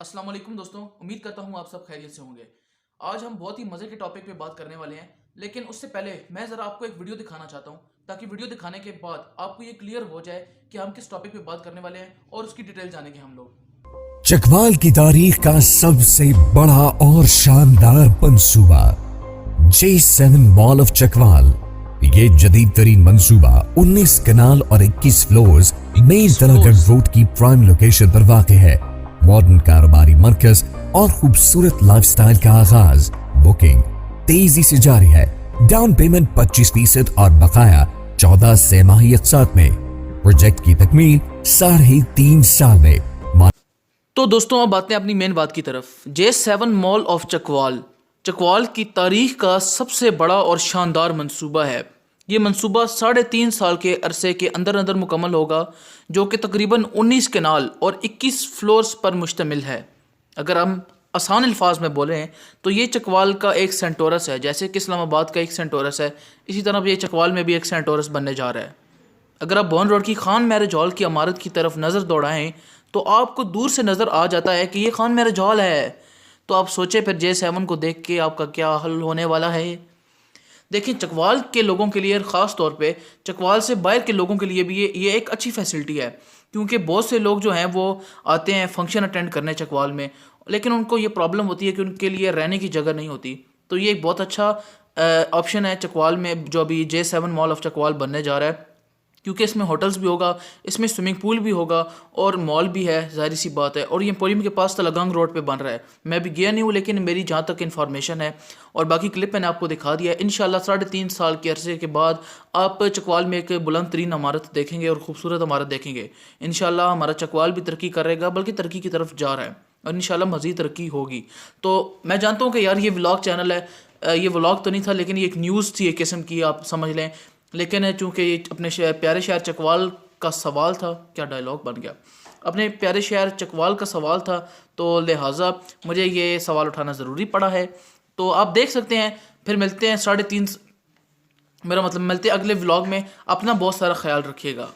السلام علیکم دوستوں، امید کرتا ہوں آپ سب خیریت سے ہوں گے۔ آج ہم بہت ہی مزے کے ٹاپک پہ بات کرنے والے ہیں، لیکن اس سے پہلے میں ذرا آپ کو ایک ویڈیو دکھانا چاہتا ہوں تاکہ ویڈیو دکھانے کے بعد آپ کو یہ کلیئر ہو جائے کہ ہم کس ٹاپک پہ بات کرنے والے ہیں اور اس کی ڈیٹیل جانیں گے ہم لوگ۔ چکوال کی تاریخ کا سب سے بڑا اور شاندار منصوبہ J7 مال آف چکوال۔ یہ جدید ترین منصوبہ 19 کنال اور 21 فلورز مین تلا گڑھ روڈ کی پرائم لوکیشن پر واقع ہے۔ ماڈرن کاروباری مرکز اور خوبصورت لائف سٹائل کا آغاز۔ بکنگ تیزی سے جاری ہے۔ ڈاؤن پیمنٹ 25% اور بقایا 14 سہ ماہی اقساط میں۔ پروجیکٹ کی تکمیل 3.5 سال میں۔ تو دوستوں اب آتے ہیں اپنی مین بات کی طرف۔ J7 mall of Chakwal Chakwal کی تاریخ کا سب سے بڑا اور شاندار منصوبہ ہے۔ یہ منصوبہ 3.5 سال کے عرصے کے اندر مکمل ہوگا، جو کہ تقریباً 19 کنال اور 21 فلورز پر مشتمل ہے۔ اگر ہم آسان الفاظ میں بولیں تو یہ چکوال کا ایک سینٹورس ہے، جیسے کہ اسلام آباد کا ایک سینٹورس ہے، اسی طرح یہ چکوال میں بھی ایک سینٹورس بننے جا رہا ہے۔ اگر آپ بون روڈ کی خان میرج ہال کی عمارت کی طرف نظر دوڑائیں تو آپ کو دور سے نظر آ جاتا ہے کہ یہ خان میرج ہال ہے۔ تو آپ سوچیں پھر J7 کو دیکھ کے آپ کا کیا حل ہونے والا ہے۔ دیکھیں، چکوال کے لوگوں کے لیے، خاص طور پہ چکوال سے باہر کے لوگوں کے لیے بھی یہ ایک اچھی فیسلٹی ہے، کیونکہ بہت سے لوگ جو ہیں وہ آتے ہیں فنکشن اٹینڈ کرنے چکوال میں، لیکن ان کو یہ پرابلم ہوتی ہے کہ ان کے لیے رہنے کی جگہ نہیں ہوتی۔ تو یہ ایک بہت اچھا آپشن ہے چکوال میں، جو ابھی J7 مال آف چکوال بننے جا رہا ہے، کیونکہ اس میں ہوٹلز بھی ہوگا، اس میں سوئمنگ پول بھی ہوگا اور مال بھی ہے، ظاہری سی بات ہے۔ اور یہ پولیم کے پاس تلگنگ روڈ پہ بن رہا ہے۔ میں بھی گیا نہیں ہوں، لیکن میری جہاں تک انفارمیشن ہے اور باقی کلپ میں نے آپ کو دکھا دیا ہے۔ انشاءاللہ 3.5 سال کے عرصے کے بعد آپ چکوال میں ایک بلند ترین عمارت دیکھیں گے اور خوبصورت عمارت دیکھیں گے۔ انشاءاللہ ہمارا چکوال بھی ترقی کرے گا، بلکہ ترقی کی طرف جا رہا ہے اور انشاءاللہ مزید ترقی ہوگی۔ تو میں جانتا ہوں کہ یار یہ ولاگ چینل ہے، یہ ولاگ تو نہیں تھا، لیکن یہ ایک نیوز تھی ایک قسم کی، آپ سمجھ لیں۔ لیکن چونکہ یہ اپنے پیارے شہر چکوال کا سوال تھا، کیا ڈائلاگ بن گیا، اپنے پیارے شہر چکوال کا سوال تھا، تو لہٰذا مجھے یہ سوال اٹھانا ضروری پڑا ہے۔ تو آپ دیکھ سکتے ہیں، پھر ملتے ہیں 3.5، میرا مطلب ملتے ہیں اگلے ولاگ میں۔ اپنا بہت سارا خیال رکھیے گا۔